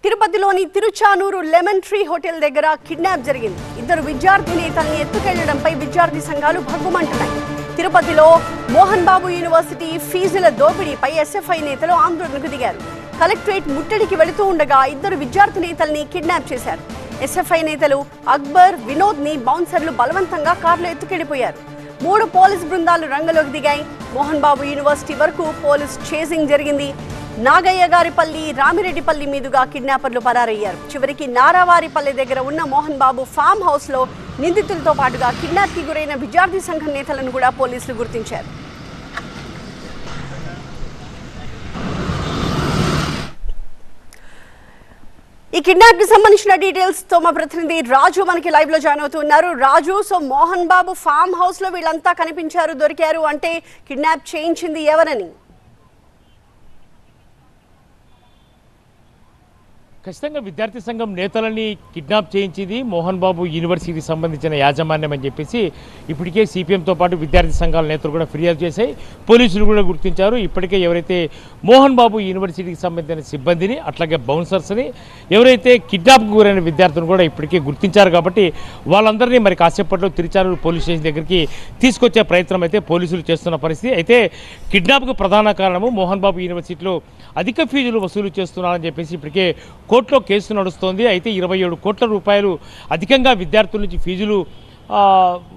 తిరుపతిలోని Tiruchanur lemon tree hotel దగ్గర kidnap జరిగింది. ఇద్దరు విద్యార్థి నేతల్ని ఎత్తుకెళ్లడంపై విద్యార్థి సంఘాలు భగ్గుమంటున్నాయి. తిరుపతిలో మోహన్ బాబు యూనివర్సిటీ ఫీజుల దోపిడీపై ఎస్ఎఫ్ఐ నేతలు ఆందోళనకు దిగారు. కలెక్టరేట్ ముట్టడికి వెళుతూ ఉండగా ఇద్దరు విద్యార్థి నేతల్ని కిడ్నాప్ చేశారు. ఎస్ఎఫ్ఐ నేతలు అక్బర్, వినోద్ ని బౌన్సర్లు బలవంతంగా కారులో ఎత్తుకెళ్లిపోయారు. 3 పోలీస్ బృందాలు రంగంలోకి దిగాయి. మోహన్ బాబు యూనివర్సిటీ వరకు పోలీస్ చేసింగ్ జరిగింది. నాగయ్య గారిపల్లి, రామిరెడ్డిపల్లి మీదుగా కిడ్నాపర్లు పరారయ్యారు. చివరికి నారావారిపల్లి దగ్గర ఉన్న మోహన్ బాబు ఫామ్ హౌస్ లో నిందితులతో పాటుగా కిడ్నాప్ కి గురైన విద్యార్థి సంఘం నేతలను కూడా పోలీసులు గుర్తించారు. ఈ కిడ్నాప్ కి సంబంధించిన డీటెయిల్స్ తో మా ప్రతినిధి రాజు మనకి లైవ్ లో జాయిన్ అవుతున్నారు. రాజు, so Mohan Babu farm house లో వీళ్ళంతా కనిపించారు, దొరికారు అంటే కిడ్నాప్ చేయించింది ఎవరని? ఖచ్చితంగా విద్యార్థి సంఘం నేతలని కిడ్నాప్ చేయించింది మోహన్ బాబు యూనివర్సిటీకి సంబంధించిన యాజమాన్యం అని చెప్పేసి ఇప్పటికే సిపిఎంతో పాటు విద్యార్థి సంఘాల నేతలు కూడా ఫిర్యాదు చేశాయి. పోలీసులు కూడా గుర్తించారు. ఇప్పటికే ఎవరైతే మోహన్ బాబు యూనివర్సిటీకి సంబంధించిన సిబ్బందిని, అట్లాగే బౌన్సర్స్ని, ఎవరైతే కిడ్నాప్కు గురైన విద్యార్థులను కూడా ఇప్పటికే గుర్తించారు. కాబట్టి వాళ్ళందరినీ మరి కాసేపట్లో తిరుచానూరు పోలీస్ స్టేషన్ దగ్గరికి తీసుకొచ్చే ప్రయత్నం అయితే పోలీసులు చేస్తున్న పరిస్థితి. అయితే కిడ్నాప్కు ప్రధాన కారణము మోహన్ బాబు యూనివర్సిటీలో అధిక ఫీజులు వసూలు చేస్తున్నారని చెప్పేసి ఇప్పటికే కోర్టులో కేసు నడుస్తోంది. అయితే 27 కోట్ల రూపాయలు అధికంగా విద్యార్థుల నుంచి ఫీజులు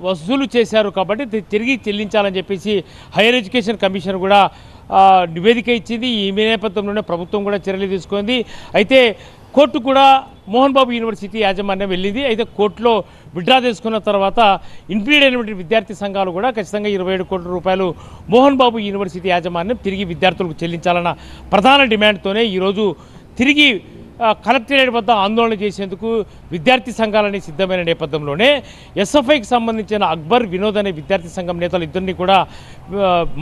వసూలు చేశారు. కాబట్టి తిరిగి చెల్లించాలని చెప్పేసి హైయర్ ఎడ్యుకేషన్ కమిషన్ కూడా నివేదిక ఇచ్చింది. ఈ నేపథ్యంలోనే ప్రభుత్వం కూడా చర్యలు తీసుకుంది. అయితే కోర్టు కూడా మోహన్ బాబు యూనివర్సిటీ యాజమాన్యం వెళ్ళింది. అయితే కోర్టులో విడ్డ్రా చేసుకున్న తర్వాత ఇన్ఫ్లీడ్ అయినటువంటి విద్యార్థి సంఘాలు కూడా ఖచ్చితంగా 27 కోట్ల రూపాయలు మోహన్ బాబు యూనివర్సిటీ యాజమాన్యం తిరిగి విద్యార్థులకు చెల్లించాలన్న ప్రధాన డిమాండ్తోనే ఈరోజు తిరిగి కలెక్టరేట్ వద్ద ఆందోళన చేసేందుకు విద్యార్థి సంఘాలని సిద్ధమైన నేపథ్యంలోనే ఎస్ఎఫ్ఐకి సంబంధించిన అక్బర్, వినోద్ అనే విద్యార్థి సంఘం నేతలు ఇద్దరిని కూడా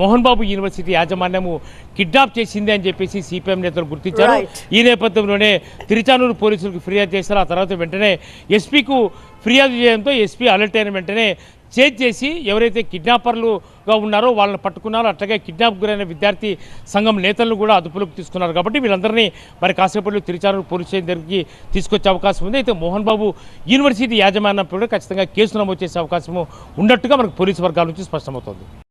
మోహన్ బాబు యూనివర్సిటీ యాజమాన్యము కిడ్నాప్ చేసింది అని చెప్పేసి సిపిఎం నేతలు గుర్తించారు. ఈ నేపథ్యంలోనే తిరుచానూరు పోలీసులకు ఫిర్యాదు చేశారు. ఆ తర్వాత వెంటనే ఎస్పీకు ఫిర్యాదు చేయడంతో ఎస్పీ అలర్ట్ అయిన వెంటనే చేజ్ చేసి ఎవరైతే కిడ్నాపర్లుగా ఉన్నారో వాళ్ళని పట్టుకున్నారో, అట్లాగే కిడ్నాప్ గురైన విద్యార్థి సంఘం నేతలను కూడా అదుపులోకి తీసుకున్నారు. కాబట్టి వీళ్ళందరినీ మరి కాసేపట్లో తిరుచానూరు పోలీస్ స్టేషన్ దగ్గరికి తీసుకొచ్చే అవకాశం ఉంది. అయితే మోహన్ బాబు యూనివర్సిటీ యాజమాన్యం కూడా ఖచ్చితంగా కేసు నమోదు చేసే అవకాశం ఉన్నట్టుగా మనకు పోలీసు వర్గాల నుంచి స్పష్టమవుతోంది.